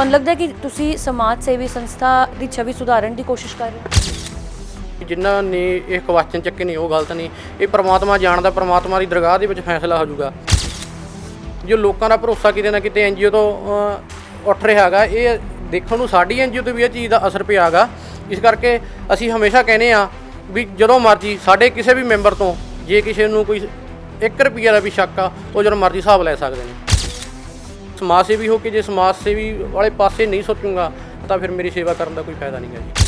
ਤੁਹਾਨੂੰ ਲੱਗਦਾ ਹੈ ਕਿ ਤੁਸੀਂ ਸਮਾਜ ਸੇਵੀ ਸੰਸਥਾ ਦੀ ਛਵੀ ਸੁਧਾਰਨ ਦੀ ਕੋਸ਼ਿਸ਼ ਕਰ ਰਹੇ ਹੋ? ਜਿਨ੍ਹਾਂ ਨੇ ਇਹ ਕੁਐਸਚਨ ਚੱਕੇ ਨੇ ਉਹ ਗਲਤ ਨਹੀਂ। ਇਹ ਪ੍ਰਮਾਤਮਾ ਜਾਣਦਾ, ਪ੍ਰਮਾਤਮਾ ਦੀ ਦਰਗਾਹ ਦੇ ਵਿੱਚ ਫੈਸਲਾ ਹੋ ਜਾਊਗਾ। ਜੋ ਲੋਕਾਂ ਦਾ ਭਰੋਸਾ ਕਿਤੇ ਨਾ ਕਿਤੇ NGO ਤੋਂ ਉੱਠ ਰਿਹਾ ਹੈਗਾ, ਇਹ ਦੇਖਣ ਨੂੰ ਸਾਡੀ NGO 'ਤੇ ਵੀ ਇਹ ਚੀਜ਼ ਦਾ ਅਸਰ ਪਿਆ ਹੈਗਾ। ਇਸ ਕਰਕੇ ਅਸੀਂ ਹਮੇਸ਼ਾ ਕਹਿੰਦੇ ਹਾਂ ਵੀ ਜਦੋਂ ਮਰਜ਼ੀ ਸਾਡੇ ਕਿਸੇ ਵੀ ਮੈਂਬਰ ਤੋਂ ਜੇ ਕਿਸੇ ਨੂੰ ਕੋਈ 1 ਰੁਪਈਆ ਦਾ ਵੀ ਸ਼ੱਕ ਆ, ਉਹ ਜਦੋਂ ਮਰਜ਼ੀ ਹਿਸਾਬ ਲੈ ਸਕਦੇ ਨੇ। ਸਮਾਜ ਸੇਵੀ ਹੋ ਕੇ ਜੇ ਸਮਾਜ ਸੇਵੀ ਵਾਲੇ ਪਾਸੇ ਨਹੀਂ ਸੋਚੂੰਗਾ ਤਾਂ ਫਿਰ ਮੇਰੀ ਸੇਵਾ ਕਰਨ ਦਾ ਕੋਈ ਫਾਇਦਾ ਨਹੀਂ ਹੈ ਜੀ।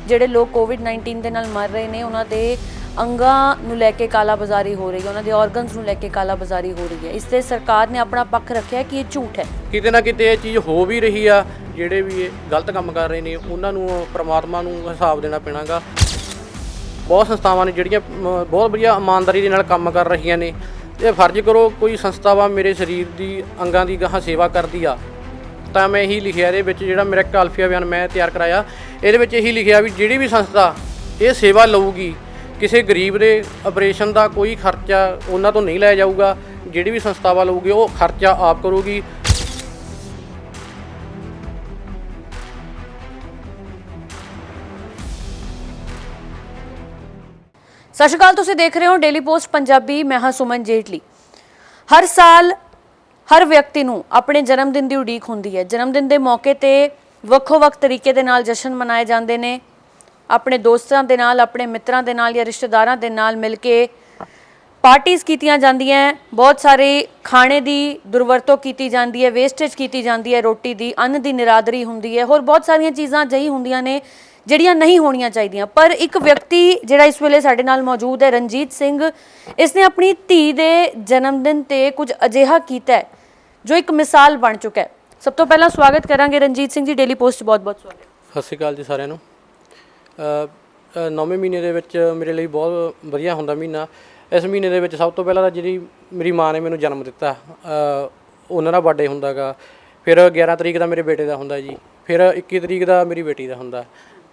ਜਿਹੜੇ ਲੋਕ ਕੋਵਿਡ-19 ਦੇ ਨਾਲ ਮਰ ਰਹੇ ਨੇ, ਉਹਨਾਂ ਦੇ ਅੰਗਾਂ ਨੂੰ ਲੈ ਕੇ ਕਾਲਾ ਬਾਜ਼ਾਰੀ ਹੋ ਰਹੀ ਹੈ, ਉਹਨਾਂ ਦੇ ਆਰਗਨਸ ਨੂੰ ਲੈ ਕੇ ਕਾਲਾ ਬਾਜ਼ਾਰੀ ਹੋ ਰਹੀ ਹੈ। ਇਸ ਤੇ ਸਰਕਾਰ ਨੇ ਆਪਣਾ ਪੱਖ ਰੱਖਿਆ ਕਿ ਇਹ ਝੂਠ ਹੈ। ਕਿਤੇ ਨਾ ਕਿਤੇ ਇਹ ਚੀਜ਼ ਹੋ ਵੀ ਰਹੀ ਆ। ਜਿਹੜੇ ਵੀ ਇਹ ਗਲਤ ਕੰਮ ਕਰ ਰਹੇ ਨੇ ਉਹਨਾਂ ਨੂੰ ਪ੍ਰਮਾਤਮਾ ਨੂੰ ਹਿਸਾਬ ਦੇਣਾ ਪੈਣਾਗਾ। ਬਹੁਤ ਸੰਸਥਾਵਾਂ ਨੇ ਜਿਹੜੀਆਂ ਬਹੁਤ ਵਧੀਆ ਇਮਾਨਦਾਰੀ ਦੇ ਨਾਲ ਕੰਮ ਕਰ ਰਹੀਆਂ ਨੇ। ਇਹ ਫਰਜ਼ ਕਰੋ ਕੋਈ ਸੰਸਥਾਵਾਂ ਮੇਰੇ ਸਰੀਰ ਦੀ ਅੰਗਾਂ ਦੀ ਗਾਹਾਂ ਸੇਵਾ ਕਰਦੀ ਆ ਤਾਂ ਮੈਂ ਇਹੀ ਲਿਖਿਆ ਇਹਦੇ ਵਿੱਚ, ਜਿਹੜਾ ਮੇਰਾ ਇੱਕ ਅਲਫੀਆ ਬਿਆਨ ਮੈਂ ਤਿਆਰ ਕਰਾਇਆ, ਇਹਦੇ ਵਿੱਚ ਇਹੀ ਲਿਖਿਆ ਵੀ ਜਿਹੜੀ ਵੀ ਸੰਸਥਾ ਇਹ ਸੇਵਾ ਲਊਗੀ, ਕਿਸੇ ਗਰੀਬ ਦੇ ਆਪਰੇਸ਼ਨ ਦਾ ਕੋਈ ਖਰਚਾ ਉਹਨਾਂ ਤੋਂ ਨਹੀਂ ਲਿਆ ਜਾਊਗਾ। ਜਿਹੜੀ ਵੀ ਸੰਸਥਾਵਾਂ ਲਊਗੀ ਉਹ ਖਰਚਾ ਆਪ ਕਰੂਗੀ। ਸਤਿ ਸ਼੍ਰੀ ਅਕਾਲ, ਤੁਸੀਂ ਦੇਖ ਰਹੇ ਹੋ ਡੇਲੀ ਪੋਸਟ ਪੰਜਾਬੀ। ਮੈਂ ਹਾਂ ਸੁਮਨ ਜੇਟਲੀ। ਹਰ ਸਾਲ ਹਰ ਵਿਅਕਤੀ ਨੂੰ ਆਪਣੇ ਜਨਮ ਦਿਨ ਦੀ ਉਡੀਕ ਹੁੰਦੀ ਹੈ। ਜਨਮ ਦਿਨ ਦੇ ਮੌਕੇ ਤੇ ਵੱਖੋ-ਵੱਖ ਤਰੀਕੇ ਦੇ ਨਾਲ ਜਸ਼ਨ ਮਨਾਏ ਜਾਂਦੇ ਨੇ। ਆਪਣੇ ਦੋਸਤਾਂ ਦੇ ਨਾਲ, ਆਪਣੇ ਮਿੱਤਰਾਂ ਦੇ ਨਾਲ ਜਾਂ ਰਿਸ਼ਤੇਦਾਰਾਂ ਦੇ ਨਾਲ ਮਿਲ ਕੇ ਪਾਰਟੀਆਂ ਕੀਤੀਆਂ ਜਾਂਦੀਆਂ। ਬਹੁਤ ਸਾਰੇ ਖਾਣੇ ਦੀ ਦੁਰਵਰਤੋਂ ਕੀਤੀ ਜਾਂਦੀ ਹੈ, ਵੇਸਟੇਜ ਕੀਤੀ ਜਾਂਦੀ ਹੈ, ਰੋਟੀ ਦੀ, ਅੰਨ ਦੀ ਨਿਰਾਦਰੀ ਹੁੰਦੀ ਹੈ। ਹੋਰ ਬਹੁਤ ਸਾਰੀਆਂ ਚੀਜ਼ਾਂ ਅਜਿਹੀ ਹੁੰਦੀਆਂ ਨੇ ਜਿਹੜੀਆਂ ਨਹੀਂ ਹੋਣੀਆਂ ਚਾਹੀਦੀਆਂ। ਪਰ ਇੱਕ ਵਿਅਕਤੀ ਜਿਹੜਾ ਇਸ ਵੇਲੇ ਸਾਡੇ ਨਾਲ ਮੌਜੂਦ ਹੈ, ਰਣਜੀਤ ਸਿੰਘ, ਇਸਨੇ ਆਪਣੀ ਧੀ ਦੇ ਜਨਮ ਦਿਨ ਤੇ ਕੁਝ ਅਜਿਹਾ ਕੀਤਾ ਜੋ ਇੱਕ ਮਿਸਾਲ ਬਣ ਚੁੱਕਾ ਹੈ। ਸਭ ਤੋਂ ਪਹਿਲਾਂ ਸਵਾਗਤ ਕਰਾਂਗੇ ਰਣਜੀਤ ਸਿੰਘ ਜੀ, ਡੇਲੀ ਪੋਸਟ ਬਹੁਤ-ਬਹੁਤ ਸਵਾਗਤ। ਸਤਿ ਸ਼੍ਰੀ ਅਕਾਲ ਜੀ ਸਾਰਿਆਂ ਨੂੰ। 9ਵੇਂ ਮਹੀਨੇ ਦੇ ਵਿੱਚ ਮੇਰੇ ਲਈ ਬਹੁਤ ਵਧੀਆ ਹੁੰਦਾ ਮਹੀਨਾ। ਇਸ ਮਹੀਨੇ ਦੇ ਵਿੱਚ ਸਭ ਤੋਂ ਪਹਿਲਾਂ ਤਾਂ ਜਿਹੜੀ ਮੇਰੀ ਮਾਂ ਨੇ ਮੈਨੂੰ ਜਨਮ ਦਿੱਤਾ, ਉਹਨਾਂ ਦਾ ਬਰਥਡੇ ਹੁੰਦਾ ਗਾ। ਫਿਰ 11 ਤਰੀਕ ਦਾ ਮੇਰੇ ਬੇਟੇ ਦਾ ਹੁੰਦਾ ਜੀ। ਫਿਰ 21 ਤਰੀਕ ਦਾ ਮੇਰੀ ਬੇਟੀ ਦਾ ਹੁੰਦਾ।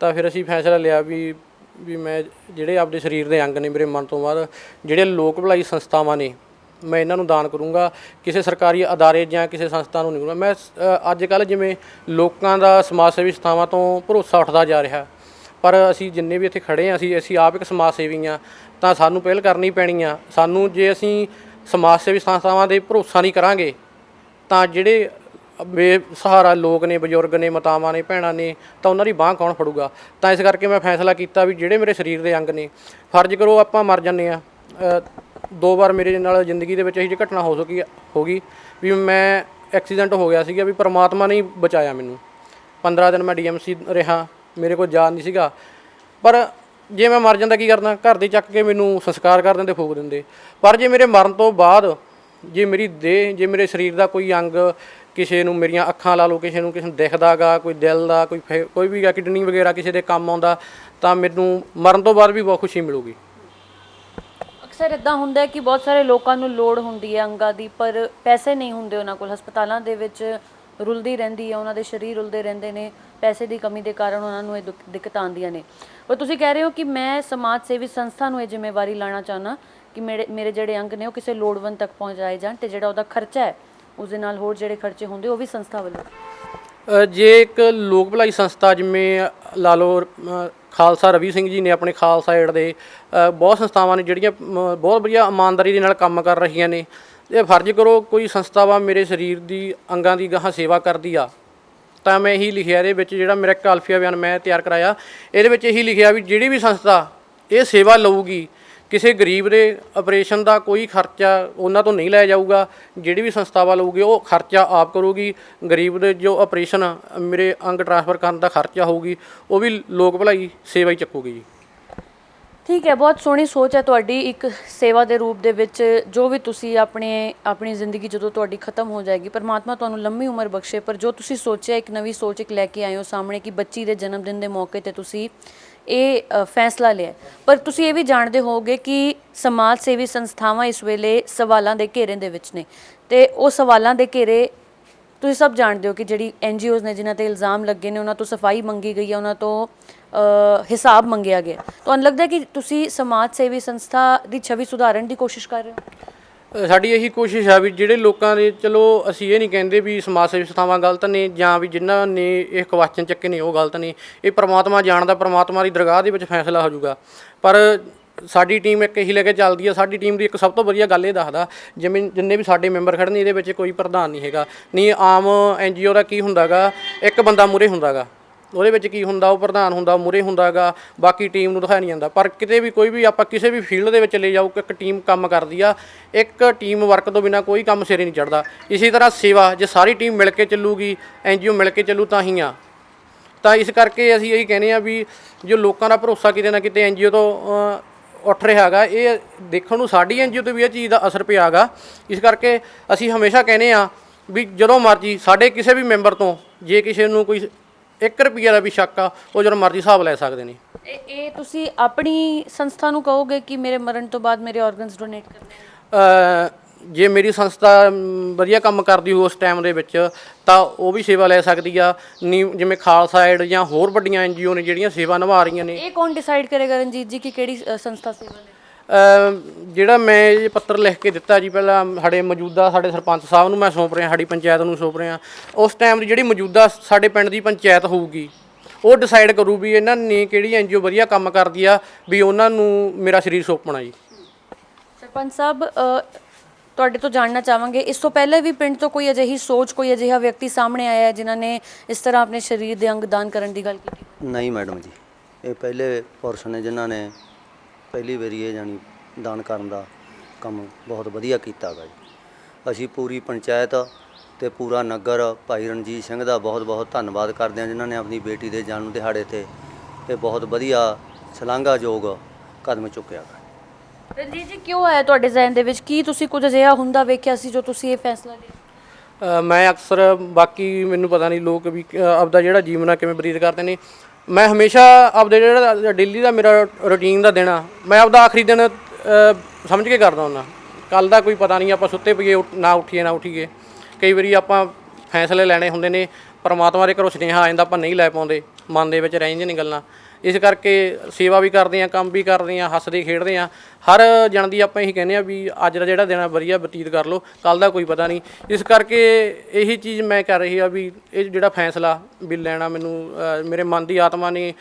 ਤਾਂ ਫਿਰ ਅਸੀਂ ਫੈਸਲਾ ਲਿਆ ਵੀ ਮੈਂ ਜਿਹੜੇ ਆਪਦੇ ਸਰੀਰ ਦੇ ਅੰਗ ਨੇ ਮੇਰੇ ਮਨ ਤੋਂ ਬਾਅਦ, ਜਿਹੜੇ ਲੋਕ ਭਲਾਈ ਸੰਸਥਾਵਾਂ ਨੇ, ਮੈਂ ਇਹਨਾਂ ਨੂੰ ਦਾਨ ਕਰੂੰਗਾ। ਕਿਸੇ ਸਰਕਾਰੀ ਅਦਾਰੇ ਜਾਂ ਕਿਸੇ ਸੰਸਥਾ ਨੂੰ ਨਹੀਂ ਕਰੂੰਗਾ। ਮੈਂ ਅੱਜ ਕੱਲ੍ਹ ਜਿਵੇਂ ਲੋਕਾਂ ਦਾ ਸਮਾਜ ਸੇਵੀ ਸੰਸਥਾਵਾਂ ਤੋਂ ਭਰੋਸਾ ਉੱਠਦਾ ਜਾ ਰਿਹਾ, ਪਰ ਅਸੀਂ ਜਿੰਨੇ ਵੀ ਇੱਥੇ ਖੜ੍ਹੇ ਹਾਂ, ਅਸੀਂ ਆਪ ਇੱਕ ਸਮਾਜ ਸੇਵੀ ਹਾਂ। ਤਾਂ ਸਾਨੂੰ ਪਹਿਲ ਕਰਨੀ ਪੈਣੀ ਆ। ਸਾਨੂੰ ਜੇ ਅਸੀਂ ਸਮਾਜ ਸੇਵੀ ਸੰਸਥਾਵਾਂ ਦੇ ਭਰੋਸਾ ਨਹੀਂ ਕਰਾਂਗੇ ਤਾਂ ਜਿਹੜੇ ਬੇਸਹਾਰਾ ਲੋਕ ਨੇ, ਬਜ਼ੁਰਗ ਨੇ, ਮਾਤਾਵਾਂ ਨੇ, ਭੈਣਾਂ ਨੇ, ਤਾਂ ਉਹਨਾਂ ਦੀ ਬਾਂਹ ਕੌਣ ਫੜੂਗਾ। ਤਾਂ ਇਸ ਕਰਕੇ ਮੈਂ ਫੈਸਲਾ ਕੀਤਾ ਵੀ ਜਿਹੜੇ ਮੇਰੇ ਸਰੀਰ ਦੇ ਅੰਗ ਨੇ, ਫਰਜ਼ ਕਰੋ ਆਪਾਂ ਮਰ ਜਾਂਦੇ ਹਾਂ। 2 ਵਾਰ ਮੇਰੇ ਨਾਲ ਜ਼ਿੰਦਗੀ ਦੇ ਵਿੱਚ ਇਹੋ ਜਿਹੀ ਘਟਨਾ ਹੋ ਗਈ ਵੀ ਮੈਂ ਐਕਸੀਡੈਂਟ ਹੋ ਗਿਆ ਸੀਗਾ, ਵੀ ਪਰਮਾਤਮਾ ਨੇ ਬਚਾਇਆ ਮੈਨੂੰ। 15 ਦਿਨ ਮੈਂ DMC ਰਿਹਾ, ਮੇਰੇ ਕੋਲ ਜਾਨ ਨਹੀਂ ਸੀਗਾ। ਪਰ ਜੇ ਮੈਂ ਮਰ ਜਾਂਦਾ ਕੀ ਕਰਨਾ, ਘਰ ਦੇ ਚੱਕ ਕੇ ਮੈਨੂੰ ਸੰਸਕਾਰ ਕਰ ਦਿੰਦੇ, ਫੂਕ ਦਿੰਦੇ। ਪਰ ਜੇ ਮੇਰੇ ਮਰਨ ਤੋਂ ਬਾਅਦ ਜੇ ਮੇਰੀ ਦੇਹ, ਜੇ ਮੇਰੇ ਸਰੀਰ ਦਾ ਕੋਈ ਅੰਗ, ਕਿਸੇ ਨੂੰ ਮੇਰੀਆਂ ਅੱਖਾਂ ਲਾ ਲਓ, ਕਿਸੇ ਨੂੰ ਦਿਖਦਾ ਗਾ, ਕੋਈ ਦਿਲ ਦਾ, ਕੋਈ ਵੀ ਕਿਡਨੀ ਵਗੈਰਾ ਕਿਸੇ ਦੇ ਕੰਮ ਆਉਂਦਾ, ਤਾਂ ਮੈਨੂੰ ਮਰਨ ਤੋਂ ਬਾਅਦ ਵੀ ਬਹੁਤ ਖੁਸ਼ੀ ਮਿਲੂਗੀ। ਅਕਸਰ ਇੱਦਾਂ ਹੁੰਦਾ ਹੈ ਕਿ ਬਹੁਤ ਸਾਰੇ ਲੋਕਾਂ ਨੂੰ ਲੋੜ ਹੁੰਦੀ ਹੈ ਅੰਗਾਂ ਦੀ, ਪਰ ਪੈਸੇ ਨਹੀਂ ਹੁੰਦੇ ਉਹਨਾਂ ਕੋਲ। ਹਸਪਤਾਲਾਂ ਦੇ ਵਿੱਚ ਰੁਲਦੀ ਰਹਿੰਦੀ ਹੈ, ਉਹਨਾਂ ਦੇ ਸਰੀਰ ਰੁਲਦੇ ਰਹਿੰਦੇ ਨੇ। ਪੈਸੇ ਦੀ ਕਮੀ ਦੇ ਕਾਰਨ ਉਹਨਾਂ ਨੂੰ ਇਹ ਦਿੱਕਤਾਂ ਆਉਂਦੀਆਂ ਨੇ। ਪਰ ਤੁਸੀਂ ਕਹਿ ਰਹੇ ਹੋ ਕਿ ਮੈਂ ਸਮਾਜ ਸੇਵੀ ਸੰਸਥਾ ਨੂੰ ਇਹ ਜ਼ਿੰਮੇਵਾਰੀ ਲਾਉਣਾ ਚਾਹੁੰਦਾ ਕਿ ਮੇਰੇ ਜਿਹੜੇ ਅੰਗ ਨੇ ਉਹ ਕਿਸੇ ਲੋੜਵੰਦ ਤੱਕ ਪਹੁੰਚਾਏ ਜਾਣ, ਅਤੇ ਜਿਹੜਾ ਉਹਦਾ ਖਰਚਾ ਹੈ ਉਸ ਦੇ ਨਾਲ ਹੋਰ ਜਿਹੜੇ ਖਰਚੇ ਹੁੰਦੇ ਉਹ ਵੀ ਸੰਸਥਾ ਵੱਲੋਂ। ਜੇ ਇੱਕ ਲੋਕ ਭਲਾਈ ਸੰਸਥਾ ਜਿਵੇਂ ਲਾ ਲਓ, ਖਾਲਸਾ ਰਵੀ ਸਿੰਘ ਜੀ ਨੇ ਆਪਣੇ ਖਾਲਸਾ ਏਡ ਦੇ, ਬਹੁਤ ਸੰਸਥਾਵਾਂ ਨੇ ਜਿਹੜੀਆਂ ਬਹੁਤ ਵਧੀਆ ਇਮਾਨਦਾਰੀ ਦੇ ਨਾਲ ਕੰਮ ਕਰ ਰਹੀਆਂ ਨੇ। ਇਹ ਫਰਜ਼ ਕਰੋ ਕੋਈ ਸੰਸਥਾਵਾਂ ਮੇਰੇ ਸਰੀਰ ਦੀ ਅੰਗਾਂ ਦੀ ਗਾਹਾਂ ਸੇਵਾ ਕਰਦੀ ਆ ਤਾਂ ਮੈਂ ਇਹੀ ਲਿਖਿਆ ਇਹਦੇ ਵਿੱਚ, ਜਿਹੜਾ ਮੇਰਾ ਇੱਕ ਅਲਫੀਆ ਬਿਆਨ ਮੈਂ ਤਿਆਰ ਕਰਾਇਆ, ਇਹਦੇ ਵਿੱਚ ਇਹੀ ਲਿਖਿਆ ਵੀ ਜਿਹੜੀ ਵੀ ਸੰਸਥਾ ਇਹ ਸੇਵਾ ਲਊਗੀ, ਕਿਸੇ ਗਰੀਬ ਦੇ ਆਪਰੇਸ਼ਨ ਦਾ ਕੋਈ ਖਰਚਾ ਉਹਨਾਂ ਤੋਂ ਨਹੀਂ ਲਿਆ ਜਾਊਗਾ। ਜਿਹੜੀ ਵੀ ਸੰਸਥਾਵਾਂ ਲਊਗੀ ਉਹ ਖਰਚਾ ਆਪ ਕਰੂਗੀ। ਗਰੀਬ ਦੇ ਜੋ ਆਪਰੇਸ਼ਨ, ਮੇਰੇ ਅੰਗ ਟ੍ਰਾਂਸਫਰ ਕਰਨ ਦਾ ਖਰਚਾ ਹੋਊਗੀ, ਉਹ ਵੀ ਲੋਕ ਭਲਾਈ ਸੇਵਾ ਹੀ ਚੱਕੂਗੀ ਜੀ। ਠੀਕ ਹੈ, ਬਹੁਤ ਸੋਹਣੀ ਸੋਚ ਹੈ ਤੁਹਾਡੀ। ਇੱਕ ਸੇਵਾ ਦੇ ਰੂਪ ਦੇ ਵਿੱਚ ਜੋ ਵੀ ਤੁਸੀਂ ਆਪਣੀ ਜ਼ਿੰਦਗੀ ਜਦੋਂ ਤੁਹਾਡੀ ਖਤਮ ਹੋ ਜਾਏਗੀ, ਪਰਮਾਤਮਾ ਤੁਹਾਨੂੰ ਲੰਮੀ ਉਮਰ ਬਖਸ਼ੇ, ਪਰ ਜੋ ਤੁਸੀਂ ਸੋਚਿਆ, ਇੱਕ ਨਵੀਂ ਸੋਚ ਇੱਕ ਲੈ ਕੇ ਆਏ ਹੋ ਸਾਹਮਣੇ ਕਿ ਬੱਚੀ ਦੇ ਜਨਮ ਦਿਨ ਦੇ ਮੌਕੇ 'ਤੇ ਤੁਸੀਂ ਇਹ ਫੈਸਲਾ ਲਿਆ। ਪਰ ਤੁਸੀਂ ਇਹ ਵੀ ਜਾਣਦੇ ਹੋਵੋਗੇ ਕਿ ਸਮਾਜ ਸੇਵੀ ਸੰਸਥਾਵਾਂ ਇਸ ਵੇਲੇ ਸਵਾਲਾਂ ਦੇ ਘੇਰੇ ਦੇ ਵਿੱਚ ਨੇ, ਅਤੇ ਉਹ ਸਵਾਲਾਂ ਦੇ ਘੇਰੇ ਤੁਸੀਂ ਸਭ ਜਾਣਦੇ ਹੋ ਕਿ ਜਿਹੜੀ NGOs ਨੇ ਜਿਨ੍ਹਾਂ 'ਤੇ ਇਲਜ਼ਾਮ ਲੱਗੇ ਨੇ, ਉਹਨਾਂ ਤੋਂ ਸਫਾਈ ਮੰਗੀ ਗਈ ਹੈ, ਉਹਨਾਂ ਤੋਂ ਹਿਸਾਬ ਮੰਗਿਆ ਗਿਆ। ਤੁਹਾਨੂੰ ਲੱਗਦਾ ਕਿ ਤੁਸੀਂ ਸਮਾਜ ਸੇਵੀ ਸੰਸਥਾ ਦੀ ਛਵੀ ਸੁਧਾਰਨ ਦੀ ਕੋਸ਼ਿਸ਼ ਕਰ ਰਹੇ ਹੋ? ਸਾਡੀ ਇਹੀ ਕੋਸ਼ਿਸ਼ ਆ ਵੀ ਜਿਹੜੇ ਲੋਕਾਂ ਦੇ, ਚਲੋ ਅਸੀਂ ਇਹ ਨਹੀਂ ਕਹਿੰਦੇ ਵੀ ਸਮਾਜ ਸੇਵੀ ਸੰਸਥਾਵਾਂ ਗਲਤ ਨੇ ਜਾਂ ਵੀ ਜਿਨ੍ਹਾਂ ਨੇ ਇਹ ਕੁਐਸਚਨ ਚੱਕੇ ਨੇ ਉਹ ਗਲਤ ਨੇ। ਇਹ ਪ੍ਰਮਾਤਮਾ ਜਾਣਦਾ, ਪ੍ਰਮਾਤਮਾ ਦੀ ਦਰਗਾਹ ਦੇ ਵਿੱਚ ਫੈਸਲਾ ਹੋ ਜਾਊਗਾ। ਪਰ ਸਾਡੀ ਟੀਮ ਇੱਕ ਇਹੀ ਲੈ ਕੇ ਚੱਲਦੀ ਆ। ਸਾਡੀ ਟੀਮ ਦੀ ਇੱਕ ਸਭ ਤੋਂ ਵਧੀਆ ਗੱਲ ਇਹ ਦੱਸਦਾ, ਜਿੰਨੇ ਵੀ ਸਾਡੇ ਮੈਂਬਰ ਖੜ੍ਹੇ ਨੇ ਇਹਦੇ ਵਿੱਚ ਕੋਈ ਪ੍ਰਧਾਨ ਨਹੀਂ ਹੈਗਾ। ਨਹੀਂ ਆਮ NGO ਦਾ ਕੀ ਹੁੰਦਾ ਗਾ, ਇੱਕ ਬੰਦਾ ਮੂਹਰੇ ਹੁੰਦਾ ਗਾ, ਉਹਦੇ ਵਿੱਚ ਕੀ ਹੁੰਦਾ, ਉਹ ਪ੍ਰਧਾਨ ਹੁੰਦਾ, ਮੂਹਰੇ ਹੁੰਦਾ ਗਾ, ਬਾਕੀ ਟੀਮ ਨੂੰ ਦਿਖਾਇਆ ਨਹੀਂ ਜਾਂਦਾ। ਪਰ ਕਿਤੇ ਵੀ ਕੋਈ ਵੀ ਆਪਾਂ ਕਿਸੇ ਵੀ ਫੀਲਡ ਦੇ ਵਿੱਚ ਚਲੇ ਜਾਓ, ਇੱਕ ਟੀਮ ਕੰਮ ਕਰਦੀ ਆ। ਇੱਕ ਟੀਮ ਵਰਕ ਤੋਂ ਬਿਨਾਂ ਕੋਈ ਕੰਮ ਸਿਰੇ ਨਹੀਂ ਚੜ੍ਹਦਾ। ਇਸੇ ਤਰ੍ਹਾਂ ਸੇਵਾ, ਜੇ ਸਾਰੀ ਟੀਮ ਮਿਲ ਕੇ ਚੱਲੂਗੀ, NGO ਮਿਲ ਕੇ ਚੱਲੂ ਤਾਂ ਹੀ ਆ। ਤਾਂ ਇਸ ਕਰਕੇ ਅਸੀਂ ਇਹੀ ਕਹਿੰਦੇ ਆ ਵੀ ਜੋ ਲੋਕਾਂ ਦਾ ਭਰੋਸਾ ਕਿਤੇ ਨਾ ਕਿਤੇ NGO ਤੋਂ ਉੱਠ ਰਿਹਾ ਗਾ, ਇਹ ਦੇਖਣ ਨੂੰ ਸਾਡੀ NGO 'ਤੇ ਵੀ ਇਹ ਚੀਜ਼ ਦਾ ਅਸਰ ਪਿਆ ਗਾ। ਇਸ ਕਰਕੇ ਅਸੀਂ ਹਮੇਸ਼ਾ ਕਹਿੰਦੇ ਆ ਵੀ ਜਦੋਂ ਮਰਜ਼ੀ ਸਾਡੇ ਕਿਸੇ ਵੀ ਮੈਂਬਰ ਤੋਂ ਜੇ ਕਿਸੇ ਨੂੰ ਕੋਈ 1 ਰੁਪਈਆ ਦਾ ਵੀ ਸ਼ੱਕ ਆ, ਉਹ ਜਦੋਂ ਮਰਜ਼ੀ ਹਿਸਾਬ ਲੈ ਸਕਦੇ ਨੇ। ਇਹ ਤੁਸੀਂ ਆਪਣੀ ਸੰਸਥਾ ਨੂੰ ਕਹੋਗੇ ਕਿ ਮੇਰੇ ਮਰਨ ਤੋਂ ਬਾਅਦ ਮੇਰੇ ਆਰਗਨਸ ਡੋਨੇਟ ਕਰਨੇ? ਜੇ ਮੇਰੀ ਸੰਸਥਾ ਵਧੀਆ ਕੰਮ ਕਰਦੀ ਹੋ ਉਸ ਟਾਈਮ ਦੇ ਵਿੱਚ ਤਾਂ ਉਹ ਵੀ ਸੇਵਾ ਲੈ ਸਕਦੀ ਆ। ਜਿਵੇਂ ਖਾਲਸਾ ਏਡ ਜਾਂ ਹੋਰ ਵੱਡੀਆਂ NGO ਨੇ ਜਿਹੜੀਆਂ ਸੇਵਾ ਨਿਭਾ ਰਹੀਆਂ ਨੇ। ਇਹ ਕੌਣ ਡਿਸਾਈਡ ਕਰੇਗਾ ਰਣਜੀਤ ਜੀ ਕਿ ਕਿਹੜੀ ਸੰਸਥਾ ਸੇਵਾ ਲੈ? ਜਿਹੜਾ ਮੈਂ ਇਹ ਪੱਤਰ ਲਿਖ ਕੇ ਦਿੱਤਾ ਜੀ, ਪਹਿਲਾਂ ਸਾਡੇ ਸਰਪੰਚ ਸਾਹਿਬ ਨੂੰ ਮੈਂ ਸੌਂਪ ਰਿਹਾ, ਸਾਡੀ ਪੰਚਾਇਤ ਨੂੰ ਸੌਂਪ ਰਿਹਾ। ਉਸ ਟਾਈਮ ਦੀ ਜਿਹੜੀ ਮੌਜੂਦਾ ਸਾਡੇ ਪਿੰਡ ਦੀ ਪੰਚਾਇਤ ਹੋਊਗੀ, ਉਹ ਡਿਸਾਈਡ ਕਰੂ ਵੀ ਇਹਨਾਂ ਨੇ ਕਿਹੜੀ NGO ਵਧੀਆ ਕੰਮ ਕਰਦੀ ਆ, ਵੀ ਉਹਨਾਂ ਨੂੰ ਮੇਰਾ ਸਰੀਰ ਸੌਂਪਣਾ ਜੀ। ਸਰਪੰਚ ਸਾਹਿਬ, ਤੁਹਾਡੇ ਤੋਂ ਜਾਣਨਾ ਚਾਹਾਂਗੇ, ਇਸ ਤੋਂ ਪਹਿਲੇ ਵੀ ਪਿੰਡ ਤੋਂ ਕੋਈ ਅਜਿਹੀ ਸੋਚ, ਕੋਈ ਅਜਿਹਾ ਵਿਅਕਤੀ ਸਾਹਮਣੇ ਆਇਆ ਹੈ ਜਿਨ੍ਹਾਂ ਨੇ ਇਸ ਤਰ੍ਹਾਂ ਆਪਣੇ ਸਰੀਰ ਦੇ ਅੰਗ ਦਾਨ ਕਰਨ ਦੀ ਗੱਲ ਕੀਤੀ? ਨਹੀਂ ਮੈਡਮ ਜੀ, ਇਹ ਪਹਿਲੇ ਪੁਰਸ਼ ਨੇ ਜਿਨ੍ਹਾਂ ਨੇ ਪਹਿਲੀ ਵਾਰੀ ਇਹ ਜਾਣੀ ਦਾਨ ਕਰਨ ਦਾ ਕੰਮ ਬਹੁਤ ਵਧੀਆ ਕੀਤਾ ਗਾ ਜੀ। ਅਸੀਂ ਪੂਰੀ ਪੰਚਾਇਤ ਤੇ ਪੂਰਾ ਨਗਰ ਭਾਈ ਰਣਜੀਤ ਸਿੰਘ ਦਾ ਬਹੁਤ ਬਹੁਤ ਧੰਨਵਾਦ ਕਰਦੇ ਹਾਂ, ਜਿਨ੍ਹਾਂ ਨੇ ਆਪਣੀ ਬੇਟੀ ਦੇ ਜਨਮ ਦਿਹਾੜੇ 'ਤੇ ਇਹ ਬਹੁਤ ਵਧੀਆ ਸ਼ਲਾਘਾਯੋਗ ਕਦਮ ਚੁੱਕਿਆ ਗਾ। ਰਣਜੀਤ ਜੀ, ਕਿਉਂ ਆਇਆ ਤੁਹਾਡੇ ਜ਼ਿਹਨ ਦੇ ਵਿੱਚ? ਕੀ ਤੁਸੀਂ ਕੁਝ ਅਜਿਹਾ ਹੁੰਦਾ ਵੇਖਿਆ ਸੀ ਜੋ ਤੁਸੀਂ ਇਹ ਫੈਸਲਾ ਲਿਆ? ਮੈਂ ਅਕਸਰ, ਬਾਕੀ ਮੈਨੂੰ ਪਤਾ ਨਹੀਂ ਲੋਕ ਵੀ ਆਪਦਾ ਜਿਹੜਾ ਜੀਵਨ ਆ ਕਿਵੇਂ ਬਤੀਤ ਕਰਦੇ ਨੇ, ਮੈਂ ਹਮੇਸ਼ਾ ਆਪਦੇ ਜਿਹੜਾ ਡੇਲੀ ਦਾ ਮੇਰਾ ਰੂਟੀਨ ਦਾ ਦਿਨ ਆ, ਮੈਂ ਆਪਦਾ ਆਖਰੀ ਦਿਨ ਸਮਝ ਕੇ ਕਰਦਾ ਹੁੰਦਾ। ਕੱਲ੍ਹ ਦਾ ਕੋਈ ਪਤਾ ਨਹੀਂ, ਆਪਾਂ ਸੁੱਤੇ ਪਈਏ ਨਾ ਉੱਠੀਏ। ਕਈ ਵਾਰੀ ਆਪਾਂ ਫੈਸਲੇ ਲੈਣੇ ਹੁੰਦੇ ਨੇ, ਪਰਮਾਤਮਾ ਦੇ ਘਰੋਂ ਸੁਨੇਹਾ ਆ ਜਾਂਦਾ, ਆਪਾਂ ਨਹੀਂ ਲੈ ਪਾਉਂਦੇ, ਮਨ ਦੇ ਵਿੱਚ ਰਹਿ ਜਾਂਦੀਆਂ ਨੇ ਗੱਲਾਂ। ਇਸ ਕਰਕੇ ਸੇਵਾ ਵੀ ਕਰਦੇ ਹਾਂ, ਕੰਮ ਵੀ ਕਰਦੇ ਹਾਂ, ਹੱਸਦੇ ਖੇਡਦੇ ਹਾਂ। ਹਰ ਜਣ ਦੀ ਆਪਾਂ ਇਹੀ ਕਹਿੰਦੇ ਆ ਵੀ ਅੱਜ ਦਾ ਜਿਹੜਾ ਦਿਨ ਆ ਵਧੀਆ ਬਤੀਤ ਕਰ ਲਓ, ਕੱਲ੍ਹ ਦਾ ਕੋਈ ਪਤਾ ਨਹੀਂ। ਇਸ ਕਰਕੇ ਇਹੀ ਚੀਜ਼ ਮੈਂ ਕਰ ਰਹੀ ਆ ਵੀ ਇਹ ਜਿਹੜਾ ਫੈਸਲਾ ਵੀ ਲੈਣਾ, ਮੈਨੂੰ ਮੇਰੇ ਮਨ ਦੀ ਆਤਮਾ ਨੇ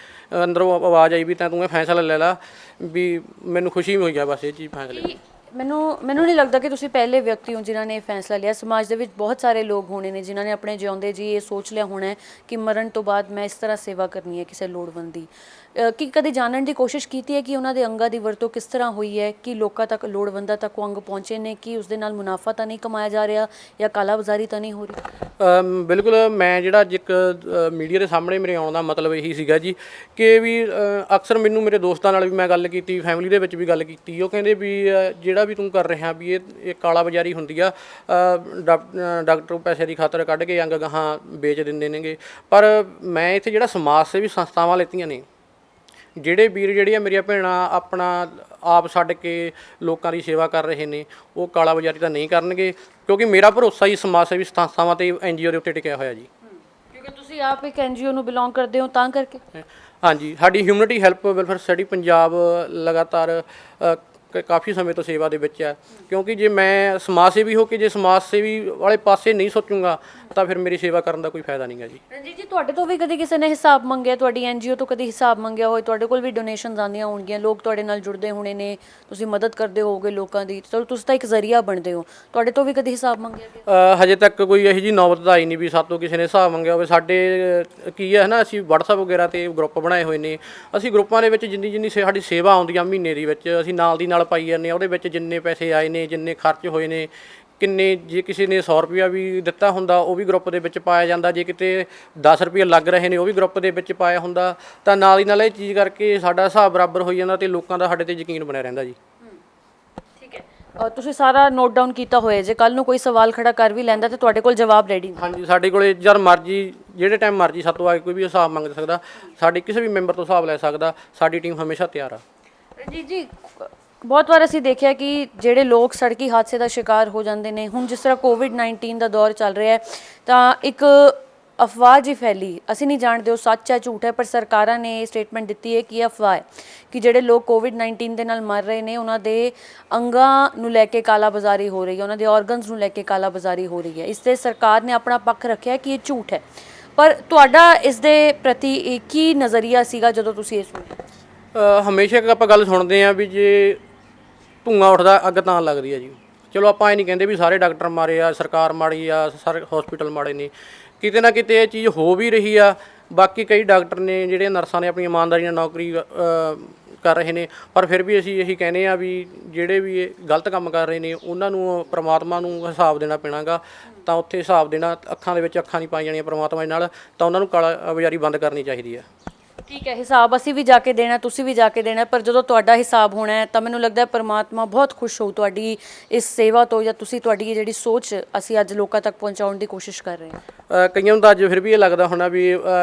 ਅੰਦਰੋਂ ਆਵਾਜ਼ ਆਈ ਵੀ ਤੂੰ ਇਹ ਫੈਸਲਾ ਲੈ ਲਾ, ਵੀ ਮੈਨੂੰ ਖੁਸ਼ੀ ਹੋਈ ਆ ਬਸ ਇਹ ਚੀਜ਼ ਫੈਸਲੇ। ਮੈਨੂੰ ਨਹੀਂ ਲੱਗਦਾ ਕਿ ਤੁਸੀਂ ਪਹਿਲੇ ਵਿਅਕਤੀ ਹੋ ਜਿਨ੍ਹਾਂ ਨੇ ਇਹ ਫੈਸਲਾ ਲਿਆ। ਸਮਾਜ ਦੇ ਵਿੱਚ ਬਹੁਤ ਸਾਰੇ ਲੋਕ ਹੋਣੇ ਨੇ ਜਿਨ੍ਹਾਂ ਨੇ ਆਪਣੇ ਜਿਉਂਦੇ ਜੀ ਇਹ ਸੋਚ ਲਿਆ ਹੋਣਾ ਕਿ ਮਰਨ ਤੋਂ ਬਾਅਦ ਮੈਂ ਇਸ ਤਰ੍ਹਾਂ ਸੇਵਾ ਕਰਨੀ ਹੈ ਕਿਸੇ ਲੋੜਵੰਦ ਦੀ। ਕੀ ਕਦੇ ਜਾਣਨ ਦੀ ਕੋਸ਼ਿਸ਼ ਕੀਤੀ ਹੈ ਕਿ ਉਹਨਾਂ ਦੇ ਅੰਗਾਂ ਦੀ ਵਰਤੋਂ ਕਿਸ ਤਰ੍ਹਾਂ ਹੋਈ ਹੈ, ਕਿ ਲੋਕਾਂ ਤੱਕ, ਲੋੜਵੰਦਾਂ ਤੱਕ ਉਹ ਅੰਗ ਪਹੁੰਚੇ ਨੇ, ਕਿ ਉਸ ਦੇ ਨਾਲ ਮੁਨਾਫਾ ਤਾਂ ਨਹੀਂ ਕਮਾਇਆ ਜਾ ਰਿਹਾ ਜਾਂ ਕਾਲਾਬਾਜ਼ਾਰੀ ਤਾਂ ਨਹੀਂ ਹੋ ਰਹੀ? ਬਿਲਕੁਲ, ਮੈਂ ਜਿਹੜਾ ਅੱਜ ਇੱਕ ਮੀਡੀਆ ਦੇ ਸਾਹਮਣੇ ਮੇਰੇ ਆਉਣ ਦਾ ਮਤਲਬ ਇਹੀ ਸੀਗਾ ਜੀ ਕਿ ਵੀ ਅਕਸਰ ਮੈਨੂੰ ਮੇਰੇ ਦੋਸਤਾਂ ਨਾਲ ਵੀ ਮੈਂ ਗੱਲ ਕੀਤੀ, ਫੈਮਿਲੀ ਦੇ ਵਿੱਚ ਵੀ ਗੱਲ ਕੀਤੀ। ਉਹ ਕਹਿੰਦੇ ਵੀ ਜਿਹੜਾ ਵੀ ਤੂੰ ਕਰ ਰਿਹਾ ਵੀ ਇਹ ਕਾਲਾਬਾਜ਼ਾਰੀ ਹੁੰਦੀ ਆ, ਡਾਕਟਰ ਪੈਸੇ ਦੀ ਖਾਤਰ ਕੱਢ ਕੇ ਅੰਗ ਗਾਹਾਂ ਵੇਚ ਦਿੰਦੇ ਨੇਗੇ। ਪਰ ਮੈਂ ਇੱਥੇ ਜਿਹੜਾ ਸਮਾਜ ਸੇਵੀ ਸੰਸਥਾਵਾਂ ਲੈਤੀਆਂ ਨੇ, ਜਿਹੜੇ ਵੀਰ ਜਿਹੜੀਆਂ ਮੇਰੀਆਂ ਭੈਣਾਂ ਆਪਣਾ ਆਪ ਛੱਡ ਕੇ ਲੋਕਾਂ ਦੀ ਸੇਵਾ ਕਰ ਰਹੇ ਨੇ, ਉਹ ਕਾਲਾਬਾਜ਼ਾਰੀ ਤਾਂ ਨਹੀਂ ਕਰਨਗੇ, ਕਿਉਂਕਿ ਮੇਰਾ ਭਰੋਸਾ ਹੀ ਸਮਾਜ ਸੇਵੀ ਸੰਸਥਾਵਾਂ ਤੇ NGO ਦੇ ਉੱਤੇ ਟਿਕਿਆ ਹੋਇਆ ਜੀ। ਕਿਉਂਕਿ ਤੁਸੀਂ ਆਪ ਇੱਕ NGO ਨੂੰ ਬਿਲੋਂਗ ਕਰਦੇ ਹੋ ਤਾਂ ਕਰਕੇ? ਹਾਂਜੀ, ਸਾਡੀ ਹਿਊਮਨਿਟੀ ਹੈਲਪ ਵੈਲਫੇਅਰ ਸੋਸਾਇਟੀ ਪੰਜਾਬ ਲਗਾਤਾਰ ਕਾਫੀ ਸਮੇਂ ਤੋਂ ਸੇਵਾ ਦੇ ਵਿੱਚ ਹੈ। ਕਿਉਂਕਿ ਜੇ ਮੈਂ ਸਮਾਜ ਸੇਵੀ ਹੋ ਕੇ ਜੇ ਸਮਾਜ ਸੇਵੀ ਵਾਲੇ ਪਾਸੇ ਨਹੀਂ ਸੋਚੂੰਗਾ ਤਾਂ ਫਿਰ ਮੇਰੀ ਸੇਵਾ ਕਰਨ ਦਾ ਕੋਈ ਫਾਇਦਾ ਨਹੀਂ ਗਾ ਜੀ। ਰਣਜੀਤ ਜੀ, ਤੁਹਾਡੇ ਤੋਂ ਵੀ ਕਦੇ ਕਿਸੇ ਨੇ ਹਿਸਾਬ ਮੰਗਿਆ, ਤੁਹਾਡੀ NGO ਤੋਂ ਕਦੇ ਹਿਸਾਬ ਮੰਗਿਆ ਹੋਏ? ਤੁਹਾਡੇ ਕੋਲ ਵੀ ਡੋਨੇਸ਼ਨਸ ਆਉਂਦੀਆਂ ਹੋਣਗੀਆਂ, ਲੋਕ ਤੁਹਾਡੇ ਨਾਲ ਜੁੜਦੇ ਹੋਣੇ ਨੇ, ਤੁਸੀਂ ਮਦਦ ਕਰਦੇ ਹੋਵੋਗੇ ਲੋਕਾਂ ਦੀ, ਚਲੋ ਤੁਸੀਂ ਤਾਂ ਇੱਕ ਜ਼ਰੀਆ ਬਣਦੇ ਹੋ, ਤੁਹਾਡੇ ਤੋਂ ਵੀ ਕਦੇ ਹਿਸਾਬ ਮੰਗਿਆ ਗਿਆ? ਹਜੇ ਤੱਕ ਕੋਈ ਇਹੋ ਜਿਹੀ ਨੌਬਤ ਆਈ ਨਹੀਂ ਵੀ ਸਾਤੋਂ ਕਿਸੇ ਨੇ ਹਿਸਾਬ ਮੰਗਿਆ ਹੋਵੇ। ਸਾਡੇ ਕੀ ਹੈ ਨਾ, ਅਸੀਂ WhatsApp ਵਗੈਰਾ 'ਤੇ ਗਰੁੱਪ ਬਣਾਏ ਹੋਏ ਨੇ। ਅਸੀਂ ਗਰੁੱਪਾਂ ਦੇ ਵਿੱਚ ਜਿੰਨੀ ਸਾਡੀ ਸੇਵਾ ਆਉਂਦੀ ਆ ਮਹੀਨੇ ਦੀ ਵਿੱਚ, ਅਸੀਂ ਨਾਲ ਦੀ ਨਾਲ ਪਾਈ ਜਾਂਦੇ ਹਾਂ। ਉਹਦੇ ਵਿੱਚ ਜਿੰਨੇ ਪੈਸੇ ਆਏ ਨੇ, ਜਿੰਨੇ ਖਰਚ ਹੋਏ ਨੇ, ਕਿੰਨੇ, ਜੇ ਕਿਸੇ ਨੇ 100 ਰੁਪਇਆ ਵੀ ਦਿੱਤਾ ਹੁੰਦਾ ਉਹ ਵੀ ਗਰੁੱਪ ਦੇ ਵਿੱਚ ਪਾਇਆ ਜਾਂਦਾ, ਜੇ ਕਿਤੇ 10 ਰੁਪਏ ਲੱਗ ਰਹੇ ਨੇ ਉਹ ਵੀ ਗਰੁੱਪ ਦੇ ਵਿੱਚ ਪਾਇਆ ਹੁੰਦਾ। ਤਾਂ ਨਾਲ ਦੀ ਨਾਲ ਇਹ ਚੀਜ਼ ਕਰਕੇ ਸਾਡਾ ਹਿਸਾਬ ਬਰਾਬਰ ਹੋਈ ਜਾਂਦਾ ਅਤੇ ਲੋਕਾਂ ਦਾ ਸਾਡੇ 'ਤੇ ਯਕੀਨ ਬਣਿਆ ਰਹਿੰਦਾ ਜੀ। ਠੀਕ ਹੈ, ਤੁਸੀਂ ਸਾਰਾ ਨੋਟ ਡਾਊਨ ਕੀਤਾ ਹੋਇਆ, ਜੇ ਕੱਲ੍ਹ ਨੂੰ ਕੋਈ ਸਵਾਲ ਖੜਾ ਕਰ ਵੀ ਲੈਂਦਾ ਤਾਂ ਤੁਹਾਡੇ ਕੋਲ ਜਵਾਬ ਰੈਡੀ? ਹਾਂਜੀ, ਸਾਡੇ ਕੋਲ ਜਦ ਮਰਜ਼ੀ, ਜਿਹੜੇ ਟਾਈਮ ਮਰਜ਼ੀ ਸਾਤੋਂ ਆ ਕੇ ਕੋਈ ਵੀ ਹਿਸਾਬ ਮੰਗ ਸਕਦਾ, ਸਾਡੇ ਕਿਸੇ ਵੀ ਮੈਂਬਰ ਤੋਂ ਹਿਸਾਬ ਲੈ ਸਕਦਾ। ਸਾਡੀ ਟੀਮ ਹਮੇਸ਼ਾ ਤਿਆਰ ਆ। ਰਣਜੀਤ ਜੀ, ਬਹੁਤ ਵਾਰ ਅਸੀਂ ਦੇਖਿਆ ਕਿ ਜਿਹੜੇ ਲੋਕ ਸੜਕੀ ਹਾਦਸੇ ਦਾ ਸ਼ਿਕਾਰ ਹੋ ਜਾਂਦੇ ਨੇ, ਹੁਣ ਜਿਸ ਤਰ੍ਹਾਂ COVID-19 ਦਾ ਦੌਰ ਚੱਲ ਰਿਹਾ ਹੈ ਤਾਂ ਇੱਕ ਅਫਵਾਹ ਜੀ ਫੈਲੀ, ਅਸੀਂ ਨਹੀਂ ਜਾਣਦੇ ਉਹ ਸੱਚ ਹੈ ਝੂਠ ਹੈ, ਪਰ ਸਰਕਾਰਾਂ ਨੇ ਇਹ ਸਟੇਟਮੈਂਟ ਦਿੱਤੀ ਹੈ ਕਿ ਇਹ ਅਫਵਾਹ ਹੈ ਕਿ ਜਿਹੜੇ ਲੋਕ ਕੋਵਿਡ-19 ਦੇ ਨਾਲ ਮਰ ਰਹੇ ਨੇ ਉਹਨਾਂ ਦੇ ਅੰਗਾਂ ਨੂੰ ਲੈ ਕੇ ਕਾਲਾਬਾਜ਼ਾਰੀ ਹੋ ਰਹੀ ਹੈ, ਉਹਨਾਂ ਦੇ ਆਰਗਨਸ ਨੂੰ ਲੈ ਕੇ ਕਾਲਾਬਾਜ਼ਾਰੀ ਹੋ ਰਹੀ ਹੈ। ਇਸ ਤੇ ਸਰਕਾਰ ਨੇ ਆਪਣਾ ਪੱਖ ਰੱਖਿਆ ਕਿ ਇਹ ਝੂਠ ਹੈ, ਪਰ ਤੁਹਾਡਾ ਇਸ ਦੇ ਪ੍ਰਤੀ ਕੀ ਨਜ਼ਰੀਆ ਸੀਗਾ ਜਦੋਂ ਤੁਸੀਂ ਇਹ ਸੁਣਿਆ? ਹਮੇਸ਼ਾ ਇੱਕ ਆਪਾਂ ਗੱਲ ਸੁਣਦੇ ਹਾਂ ਵੀ ਜੇ ਧੂੰਆਂ ਉੱਠਦਾ ਅੱਗ ਤਾਂ ਲੱਗਦੀ ਹੈ ਜੀ। ਚਲੋ ਆਪਾਂ ਇਹ ਨਹੀਂ ਕਹਿੰਦੇ ਵੀ ਸਾਰੇ ਡਾਕਟਰ ਮਾਰੇ ਆ, ਸਰਕਾਰ ਮਾੜੀ ਆ, ਸਾਰੇ ਹਸਪੀਟਲ ਮਾੜੇ ਨੇ, ਕਿਤੇ ਨਾ ਕਿਤੇ ਇਹ ਚੀਜ਼ ਹੋ ਵੀ ਰਹੀ ਆ। ਬਾਕੀ ਕਈ ਡਾਕਟਰ ਨੇ ਜਿਹੜੇ ਨਰਸਾਂ ਨੇ ਆਪਣੀ ਇਮਾਨਦਾਰੀ ਨਾਲ ਨੌਕਰੀ ਕਰ ਰਹੇ ਨੇ, ਪਰ ਫਿਰ ਵੀ ਅਸੀਂ ਇਹੀ ਕਹਿੰਦੇ ਆ ਵੀ ਜਿਹੜੇ ਵੀ ਇਹ ਗਲਤ ਕੰਮ ਕਰ ਰਹੇ ਨੇ ਉਹਨਾਂ ਨੂੰ ਪ੍ਰਮਾਤਮਾ ਨੂੰ ਹਿਸਾਬ ਦੇਣਾ ਪੈਣਾਗਾ। ਤਾਂ ਉੱਥੇ ਹਿਸਾਬ ਦੇਣਾ, ਅੱਖਾਂ ਦੇ ਵਿੱਚ ਅੱਖਾਂ ਨਹੀਂ ਪਾਈ ਜਾਣੀਆਂ ਪ੍ਰਮਾਤਮਾ ਦੇ ਨਾਲ, ਤਾਂ ਉਹਨਾਂ ਨੂੰ ਕਾਲਾ ਬਾਜ਼ਾਰੀ ਬੰਦ ਕਰਨੀ ਚਾਹੀਦੀ ਆ। ਠੀਕ ਹੈ, ਹਿਸਾਬ ਅਸੀਂ ਵੀ ਜਾ ਕੇ ਦੇਣਾ, ਤੁਸੀਂ ਵੀ ਜਾ ਕੇ ਦੇਣਾ, ਪਰ ਜਦੋਂ ਤੁਹਾਡਾ ਹਿਸਾਬ ਹੋਣਾ ਹੈ ਤਾਂ ਮੈਨੂੰ ਲੱਗਦਾ ਹੈ ਪਰਮਾਤਮਾ ਬਹੁਤ ਖੁਸ਼ ਹੋਊ ਤੁਹਾਡੀ ਇਸ ਸੇਵਾ ਤੋਂ, ਜਾਂ ਤੁਸੀਂ ਤੁਹਾਡੀ ਇਹ ਜਿਹੜੀ ਸੋਚ ਅਸੀਂ ਅੱਜ ਲੋਕਾਂ ਤੱਕ ਪਹੁੰਚਾਉਣ ਦੀ ਕੋਸ਼ਿਸ਼ ਕਰ ਰਹੇ ਹਾਂ। ਕਈਆਂ ਨੂੰ ਤਾਂ ਅੱਜ ਫਿਰ ਵੀ ਇਹ ਲੱਗਦਾ ਹੋਣਾ ਵੀ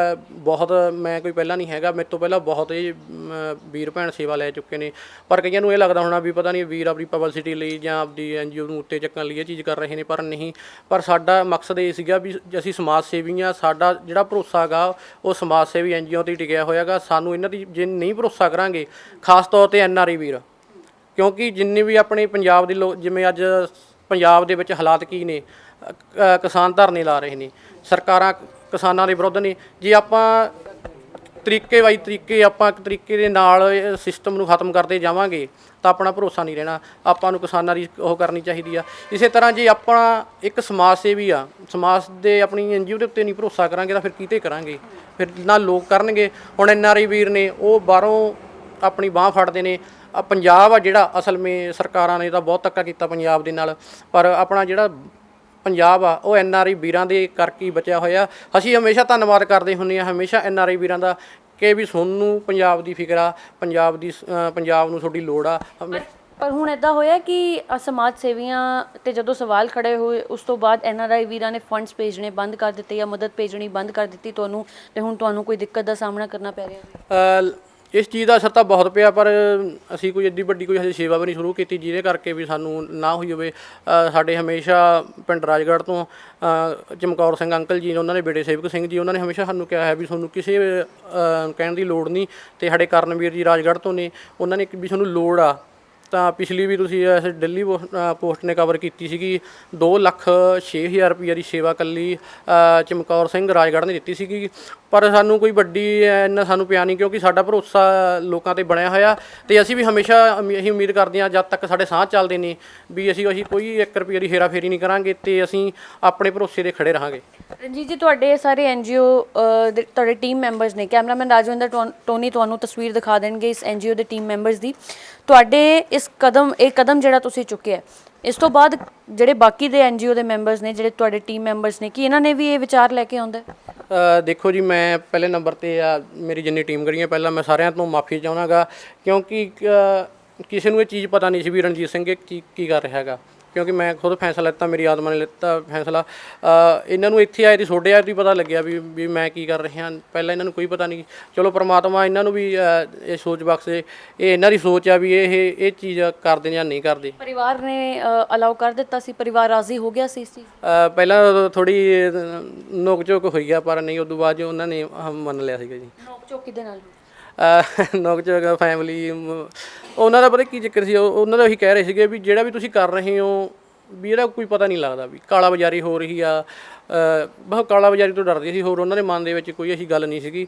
ਬਹੁਤ ਮੈਂ ਕੋਈ ਪਹਿਲਾਂ ਨਹੀਂ ਹੈਗਾ, ਮੇਰੇ ਤੋਂ ਪਹਿਲਾਂ ਬਹੁਤ ਇਹ ਵੀਰ ਭੈਣ ਸੇਵਾ ਲੈ ਚੁੱਕੇ ਨੇ, ਪਰ ਕਈਆਂ ਨੂੰ ਇਹ ਲੱਗਦਾ ਹੋਣਾ ਵੀ ਪਤਾ ਨਹੀਂ ਵੀਰ ਆਪਣੀ ਪਬਲਿਸਿਟੀ ਲਈ ਜਾਂ ਆਪਦੀ NGO ਨੂੰ ਉੱਤੇ ਚੱਕਣ ਲਈ ਇਹ ਚੀਜ਼ ਕਰ ਰਹੇ ਨੇ, ਪਰ ਨਹੀਂ। ਪਰ ਸਾਡਾ ਮਕਸਦ ਇਹ ਸੀਗਾ ਵੀ ਅਸੀਂ ਸਮਾਜ ਸੇਵੀ ਹਾਂ, ਸਾਡਾ ਜਿਹੜਾ ਭਰੋਸਾ ਹੈਗਾ ਉਹ ਸਮਾਜ ਸੇਵੀ NGO 'ਤੇ ਟਿਕਿਆ ਹੋਇਆਗਾ। ਸਾਨੂੰ ਇਹਨਾਂ ਦੀ ਜੇ ਨਹੀਂ ਭਰੋਸਾ ਕਰਾਂਗੇ, ਖਾਸ ਤੌਰ 'ਤੇ NRI ਵੀਰ, ਕਿਉਂਕਿ ਜਿੰਨੇ ਵੀ ਆਪਣੇ ਪੰਜਾਬ ਦੇ ਲੋਕ, ਜਿਵੇਂ ਅੱਜ ਪੰਜਾਬ ਦੇ ਵਿੱਚ ਹਾਲਾਤ ਕੀ ਨੇ, ਕਿਸਾਨ ਧਰਨੇ ਲਾ ਰਹੇ ਨੇ, ਸਰਕਾਰਾਂ ਕਿਸਾਨਾਂ ਦੇ ਵਿਰੁੱਧ ਨੇ। ਜੇ ਆਪਾਂ ਤਰੀਕੇ ਬਾਈ ਤਰੀਕੇ ਆਪਾਂ ਇੱਕ ਤਰੀਕੇ ਦੇ ਨਾਲ ਸਿਸਟਮ ਨੂੰ ਖਤਮ ਕਰਦੇ ਜਾਵਾਂਗੇ ਤਾਂ ਆਪਣਾ ਭਰੋਸਾ ਨਹੀਂ ਰਹਿਣਾ। ਆਪਾਂ ਨੂੰ ਕਿਸਾਨਾਂ ਦੀ ਉਹ ਕਰਨੀ ਚਾਹੀਦੀ ਆ। ਇਸੇ ਤਰ੍ਹਾਂ ਜੇ ਆਪਾਂ ਇੱਕ ਸਮਾਜ ਸੇਵੀ ਆ, ਸਮਾਜ ਦੇ ਆਪਣੀ NGO ਦੇ ਉੱਤੇ ਨਹੀਂ ਭਰੋਸਾ ਕਰਾਂਗੇ ਤਾਂ ਫਿਰ ਕਿਤੇ ਕਰਾਂਗੇ, ਫਿਰ ਨਾ ਲੋਕ ਕਰਨਗੇ। ਹੁਣ NRI ਵੀਰ ਨੇ ਉਹ ਬਾਹਰੋਂ ਆਪਣੀ ਬਾਂਹ ਫੜਦੇ ਨੇ। ਪੰਜਾਬ ਆ ਜਿਹੜਾ ਅਸਲ ਵਿੱਚ ਸਰਕਾਰਾਂ ਨੇ ਤਾਂ ਬਹੁਤ ਧੱਕਾ ਕੀਤਾ ਪੰਜਾਬ ਦੇ ਨਾਲ, ਪਰ ਆਪਣਾ ਜਿਹੜਾ ਪੰਜਾਬ ਆ ਉਹ NRI ਵੀਰਾਂ ਦੇ ਕਰਕੇ ਹੀ ਬਚਿਆ ਹੋਇਆ। ਅਸੀਂ ਹਮੇਸ਼ਾ ਧੰਨਵਾਦ ਕਰਦੇ ਹੁੰਦੇ ਹਾਂ ਹਮੇਸ਼ਾ NRI ਵੀਰਾਂ ਦਾ ਕਿ ਵੀ ਤੁਹਾਨੂੰ ਪੰਜਾਬ ਦੀ ਫਿਕਰ ਆ, ਪੰਜਾਬ ਨੂੰ ਤੁਹਾਡੀ ਲੋੜ ਆ। ਪਰ ਹੁਣ ਇੱਦਾਂ ਹੋਇਆ ਕਿ ਸਮਾਜ ਸੇਵੀਆਂ ਤੇ ਜਦੋਂ ਸਵਾਲ ਖੜੇ ਹੋਏ ਉਸ ਤੋਂ ਬਾਅਦ NRI ਵੀਰਾਂ ਨੇ ਫੰਡਸ ਭੇਜਣੇ ਬੰਦ ਕਰ ਦਿੱਤੇ ਜਾਂ ਮਦਦ ਭੇਜਣੀ ਬੰਦ ਕਰ ਦਿੱਤੀ ਤੁਹਾਨੂੰ, ਤੇ ਹੁਣ ਤੁਹਾਨੂੰ ਕੋਈ ਦਿੱਕਤ ਦਾ ਸਾਹਮਣਾ ਕਰਨਾ ਪੈ ਰਿਹਾ? ਇਸ ਚੀਜ਼ ਦਾ ਅਸਰ ਤਾਂ ਬਹੁਤ ਪਿਆ, ਪਰ ਅਸੀਂ ਕੋਈ ਐਡੀ ਵੱਡੀ ਕੋਈ ਹਜੇ ਸੇਵਾ ਵੀ ਨਹੀਂ ਸ਼ੁਰੂ ਕੀਤੀ ਜਿਹਦੇ ਕਰਕੇ ਵੀ ਸਾਨੂੰ ਨਾ ਹੋਈ ਹੋਵੇ। ਸਾਡੇ ਹਮੇਸ਼ਾ ਪਿੰਡ ਰਾਜਗੜ੍ਹ ਤੋਂ ਚਮਕੌਰ ਸਿੰਘ ਅੰਕਲ ਜੀ ਨੇ, ਉਹਨਾਂ ਦੇ ਬੇਟੇ ਸੇਵਕ ਸਿੰਘ ਜੀ, ਉਹਨਾਂ ਨੇ ਹਮੇਸ਼ਾ ਸਾਨੂੰ ਕਿਹਾ ਹੈ ਵੀ ਤੁਹਾਨੂੰ ਕਿਸੇ ਕਹਿਣ ਦੀ ਲੋੜ ਨਹੀਂ। ਅਤੇ ਸਾਡੇ ਕਰਨਵੀਰ ਜੀ ਰਾਜਗੜ੍ਹ ਤੋਂ ਨੇ, ਉਹਨਾਂ ਨੇ ਵੀ ਤੁਹਾਨੂੰ ਲੋੜ ਆ। ਤਾਂ ਪਿਛਲੀ ਵੀ ਤੁਸੀਂ ਦਿੱਲੀ ਪੋਸਟ ਨੇ ਕਵਰ ਕੀਤੀ ਸੀਗੀ, 2,06,000 ਰੁਪਈਆ ਦੀ ਸੇਵਾ ਇਕੱਲੀ ਚਮਕੌਰ ਸਿੰਘ ਰਾਜਗੜ੍ਹ ਨੇ ਦਿੱਤੀ ਸੀਗੀ। ਪਰ ਸਾਨੂੰ ਕੋਈ ਵੱਡੀ ਇੰਨਾ ਸਾਨੂੰ ਪਿਆ ਨਹੀਂ, ਕਿਉਂਕਿ ਸਾਡਾ ਭਰੋਸਾ ਲੋਕਾਂ 'ਤੇ ਬਣਿਆ ਹੋਇਆ। ਅਤੇ ਅਸੀਂ ਵੀ ਹਮੇਸ਼ਾ ਇਹੀ ਉਮੀਦ ਕਰਦੇ ਹਾਂ ਜਦ ਤੱਕ ਸਾਡੇ ਸਾਹ ਚੱਲਦੇ ਨੇ ਵੀ ਅਸੀਂ ਕੋਈ 1 ਰੁਪਈਏ ਦੀ ਹੇਰਾਫੇਰੀ ਨਹੀਂ ਕਰਾਂਗੇ ਅਤੇ ਅਸੀਂ ਆਪਣੇ ਭਰੋਸੇ 'ਤੇ ਖੜ੍ਹੇ ਰਹਾਂਗੇ। ਰਣਜੀਤ ਜੀ, ਤੁਹਾਡੇ ਸਾਰੇ NGO ਤੁਹਾਡੇ ਟੀਮ ਮੈਂਬਰਸ ਨੇ, ਕੈਮਰਾਮੈਨ ਰਾਜਵਿੰਦਰ ਟੋਨੀ ਤੁਹਾਨੂੰ ਤਸਵੀਰ ਦਿਖਾ ਦੇਣਗੇ ਇਸ NGO ਦੇ ਟੀਮ ਮੈਂਬਰਸ ਦੀ। ਤੁਹਾਡੇ ਇਹ ਕਦਮ ਜਿਹੜਾ ਤੁਸੀਂ ਚੁੱਕਿਆ, ਇਸ ਤੋਂ ਬਾਅਦ ਜਿਹੜੇ ਬਾਕੀ ਦੇ NGO ਦੇ ਮੈਂਬਰਸ ਨੇ, ਜਿਹੜੇ ਤੁਹਾਡੇ ਟੀਮ ਮੈਂਬਰਸ ਨੇ, ਕੀ ਇਹਨਾਂ ਨੇ ਵੀ ਇਹ ਵਿਚਾਰ ਲੈ ਕੇ ਆਉਂਦਾ? ਦੇਖੋ ਜੀ, ਮੈਂ ਪਹਿਲੇ ਨੰਬਰ 'ਤੇ ਆ ਮੇਰੀ ਜਿੰਨੀ ਟੀਮ ਕਰੀਏ, ਪਹਿਲਾਂ ਮੈਂ ਸਾਰਿਆਂ ਤੋਂ ਮਾਫੀ ਚਾਹੁੰਦਾ ਗਾ, ਕਿਉਂਕਿ ਕਿਸੇ ਨੂੰ ਇਹ ਚੀਜ਼ ਪਤਾ ਨਹੀਂ ਸੀ ਵੀ ਰਣਜੀਤ ਸਿੰਘ ਕੀ ਕਰ ਰਿਹਾ ਹੈਗਾ, ਕਿਉਂਕਿ ਮੈਂ ਖੁਦ ਫੈਸਲਾ ਲਿੱਤਾ, ਮੇਰੀ ਆਤਮਾ ਨੇ ਲਿੱਤਾ ਫੈਸਲਾ। ਇਹਨਾਂ ਨੂੰ ਇੱਥੇ ਆਏ ਦੀ ਛੋਡੇ ਆਏ ਦੀ ਪਤਾ ਲੱਗਿਆ ਵੀ ਮੈਂ ਕੀ ਕਰ ਰਿਹਾ, ਪਹਿਲਾਂ ਇਹਨਾਂ ਨੂੰ ਕੋਈ ਪਤਾ ਨਹੀਂ। ਚਲੋ ਪ੍ਰਮਾਤਮਾ ਇਹਨਾਂ ਨੂੰ ਵੀ ਇਹ ਸੋਚ ਬਖਸ਼ੇ, ਇਹ ਇਹਨਾਂ ਦੀ ਸੋਚ ਆ ਵੀ ਇਹ ਚੀਜ਼ ਕਰਦੇ ਜਾਂ ਨਹੀਂ ਕਰਦੇ। ਪਰਿਵਾਰ ਨੇ ਅਲਾਉ ਕਰ ਦਿੱਤਾ ਸੀ? ਪਰਿਵਾਰ ਰਾਜ਼ੀ ਹੋ ਗਿਆ ਸੀ ਇਸ ਚੀਜ਼? ਪਹਿਲਾਂ ਥੋੜੀ ਨੋਕ ਝੋਕ ਹੋਈ ਆ, ਪਰ ਨਹੀਂ, ਉਦੋਂ ਬਾਅਦ ਜੋ ਉਹਨਾਂ ਨੇ ਮੰਨ ਲਿਆ ਸੀਗਾ ਜੀ। ਨੋਕ ਝੋਕ ਕਿਹਦੇ ਨਾਲ? ਨੋਕ ਝੋਕ ਫੈਮਿਲੀ, ਉਹਨਾਂ ਦਾ ਪਤਾ ਕੀ ਚੱਕਰ ਸੀ, ਉਹਨਾਂ ਦਾ ਉਹੀ ਕਹਿ ਰਹੇ ਸੀਗੇ ਵੀ ਜਿਹੜਾ ਵੀ ਤੁਸੀਂ ਕਰ ਰਹੇ ਹੋ ਵੀ ਇਹਦਾ ਕੋਈ ਪਤਾ ਨਹੀਂ ਲੱਗਦਾ, ਵੀ ਕਾਲਾ ਬਾਜ਼ਾਰੀ ਹੋ ਰਹੀ ਆ। ਬਹੁਤ ਕਾਲਾ ਬਾਜ਼ਾਰੀ ਤੋਂ ਡਰਦੇ ਸੀ, ਹੋਰ ਉਹਨਾਂ ਦੇ ਮਨ ਦੇ ਵਿੱਚ ਕੋਈ ਐਸੀ ਗੱਲ ਨਹੀਂ ਸੀਗੀ,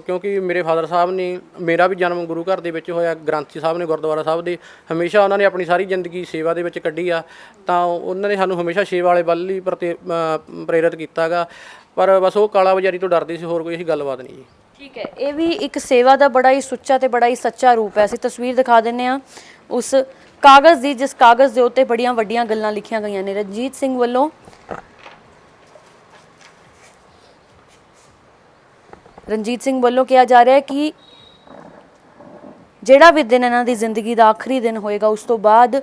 ਕਿਉਂਕਿ ਮੇਰੇ ਫਾਦਰ ਸਾਹਿਬ ਨੇ, ਮੇਰਾ ਵੀ ਜਨਮ ਗੁਰੂ ਘਰ ਦੇ ਵਿੱਚ ਹੋਇਆ, ਗ੍ਰੰਥੀ ਸਾਹਿਬ ਨੇ ਗੁਰਦੁਆਰਾ ਸਾਹਿਬ ਦੇ, ਹਮੇਸ਼ਾ ਉਹਨਾਂ ਨੇ ਆਪਣੀ ਸਾਰੀ ਜ਼ਿੰਦਗੀ ਸੇਵਾ ਦੇ ਵਿੱਚ ਕੱਢੀ ਆ। ਤਾਂ ਉਹਨਾਂ ਨੇ ਸਾਨੂੰ ਹਮੇਸ਼ਾ ਸੇਵਾ ਵਾਲੇ ਵੱਲ ਹੀ ਪ੍ਰੇਰਿਤ ਕੀਤਾ ਗਾ, ਪਰ ਬਸ ਉਹ ਕਾਲਾ ਬਾਜ਼ਾਰੀ ਤੋਂ ਡਰਦੇ ਸੀ, ਹੋਰ ਕੋਈ ਐਸੀ ਗੱਲਬਾਤ ਨਹੀਂ ਜੀ। ਠੀਕ ਹੈ, ਇਹ ਵੀ ਇੱਕ ਸੇਵਾ ਦਾ ਬੜਾ ਹੀ ਸੁੱਚਾ ਤੇ ਬੜਾ ਹੀ ਸੱਚਾ ਰੂਪ ਹੈ। ਅਸੀਂ ਤਸਵੀਰ ਦਿਖਾ ਦਿੰਦੇ ਹਾਂ ਉਸ ਕਾਗਜ਼ ਦੀ, ਜਿਸ ਕਾਗਜ਼ ਦੇ ਉੱਤੇ ਬੜੀਆਂ ਵੱਡੀਆਂ ਗੱਲਾਂ ਲਿਖੀਆਂ ਗਈਆਂ ਨੇ। ਰਣਜੀਤ ਸਿੰਘ ਵੱਲੋਂ ਕਿਹਾ ਜਾ ਰਿਹਾ ਹੈ ਕਿ ਜਿਹੜਾ ਵੀ ਦਿਨ ਇਹਨਾਂ ਦੀ ਜ਼ਿੰਦਗੀ ਦਾ ਆਖਰੀ ਦਿਨ ਹੋਏਗਾ, ਉਸ ਤੋਂ ਬਾਅਦ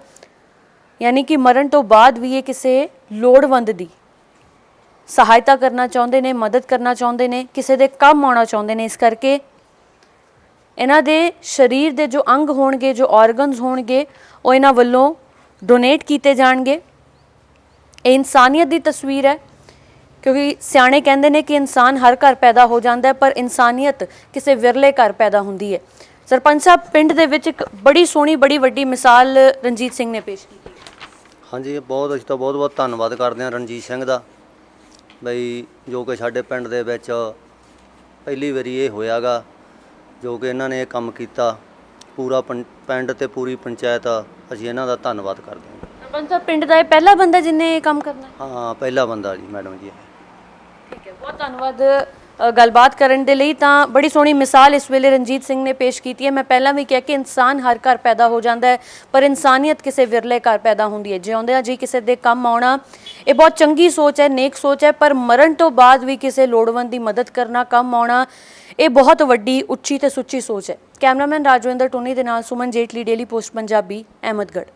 ਯਾਨੀ ਕਿ ਮਰਨ ਤੋਂ ਬਾਅਦ ਵੀ ਇਹ ਕਿਸੇ ਲੋੜਵੰਦ ਦੀ ਸਹਾਇਤਾ ਕਰਨਾ ਚਾਹੁੰਦੇ ਨੇ, ਮਦਦ ਕਰਨਾ ਚਾਹੁੰਦੇ ਨੇ, ਕਿਸੇ ਦੇ ਕੰਮ ਆਉਣਾ ਚਾਹੁੰਦੇ ਨੇ। ਇਸ ਕਰਕੇ ਇਹਨਾਂ ਦੇ ਸਰੀਰ ਦੇ ਜੋ ਅੰਗ ਹੋਣਗੇ, ਜੋ ਆਰਗਨਸ ਹੋਣਗੇ, ਉਹ ਇਹਨਾਂ ਵੱਲੋਂ ਡੋਨੇਟ ਕੀਤੇ ਜਾਣਗੇ। ਇਹ ਇਨਸਾਨੀਅਤ ਦੀ ਤਸਵੀਰ ਹੈ, ਕਿਉਂਕਿ ਸਿਆਣੇ ਕਹਿੰਦੇ ਨੇ ਕਿ ਇਨਸਾਨ ਹਰ ਘਰ ਪੈਦਾ ਹੋ ਜਾਂਦਾ ਹੈ, ਪਰ ਇਨਸਾਨੀਅਤ ਕਿਸੇ ਵਿਰਲੇ ਘਰ ਪੈਦਾ ਹੁੰਦੀ ਹੈ। ਸਰਪੰਚ ਸਾਹਿਬ, ਪਿੰਡ ਦੇ ਵਿੱਚ ਇੱਕ ਬੜੀ ਸੋਹਣੀ ਬੜੀ ਵੱਡੀ ਮਿਸਾਲ ਰਣਜੀਤ ਸਿੰਘ ਨੇ ਪੇਸ਼ ਕੀਤੀ। ਹਾਂਜੀ, ਬਹੁਤ ਅਸੀਂ ਤਾਂ ਬਹੁਤ ਬਹੁਤ ਧੰਨਵਾਦ ਕਰਦੇ ਹਾਂ ਰਣਜੀਤ ਸਿੰਘ ਦਾ, ਬਈ ਜੋ ਕਿ ਸਾਡੇ ਪਿੰਡ ਦੇ ਵਿੱਚ ਪਹਿਲੀ ਵਾਰੀ ਇਹ ਹੋਇਆਗਾ, ਜੋ ਕਿ ਇਹਨਾਂ ਨੇ ਇਹ ਕੰਮ ਕੀਤਾ। ਪੂਰਾ ਪਿੰਡ ਤੇ ਪੂਰੀ ਪੰਚਾਇਤ ਅਸੀਂ ਇਹਨਾਂ ਦਾ ਧੰਨਵਾਦ ਕਰਦੇ ਹਾਂ। ਸਰਪੰਚ ਸਾਹਿਬ, ਪਿੰਡ ਦਾ ਇਹ ਪਹਿਲਾ ਬੰਦਾ ਜਿਹਨੇ ਇਹ ਕੰਮ ਕਰਨਾ ਹੈ? ਹਾਂ, ਪਹਿਲਾ ਬੰਦਾ ਜੀ ਮੈਡਮ ਜੀ। ਠੀਕ ਹੈ, ਬਹੁਤ ਧੰਨਵਾਦ ਗੱਲਬਾਤ ਕਰਨ ਦੇ ਲਈ। ਤਾਂ ਬੜੀ ਸੋਹਣੀ ਮਿਸਾਲ ਇਸ ਵੇਲੇ ਰਣਜੀਤ ਸਿੰਘ ਨੇ ਪੇਸ਼ ਕੀਤੀ ਹੈ। ਮੈਂ ਪਹਿਲਾਂ ਵੀ ਕਿਹਾ ਕਿ ਇਨਸਾਨ ਹਰ ਘਰ ਪੈਦਾ ਹੋ ਜਾਂਦਾ ਹੈ, ਪਰ ਇਨਸਾਨੀਅਤ ਕਿਸੇ ਵਿਰਲੇ ਘਰ ਪੈਦਾ ਹੁੰਦੀ ਹੈ। ਜਿਉਂਦਿਆਂ ਜੀ ਕਿਸੇ ਦੇ ਕੰਮ ਆਉਣਾ ਇਹ ਬਹੁਤ ਚੰਗੀ ਸੋਚ ਹੈ, ਨੇਕ ਸੋਚ ਹੈ, ਪਰ ਮਰਨ ਤੋਂ ਬਾਅਦ ਵੀ ਕਿਸੇ ਲੋੜਵੰਦ ਦੀ ਮਦਦ ਕਰਨਾ, ਕੰਮ ਆਉਣਾ, ਇਹ ਬਹੁਤ ਵੱਡੀ ਉੱਚੀ ਤੇ ਸੁੱਚੀ ਸੋਚ ਹੈ। ਕੈਮਰਾਮੈਨ ਰਾਜਵਿੰਦਰ ਟੋਨੀ ਦੇ ਨਾਲ ਸੁਮਨ ਜੇਟਲੀ, ਡੇਲੀ ਪੋਸਟ ਪੰਜਾਬੀ, ਅਹਿਮਦਗੜ੍ਹ।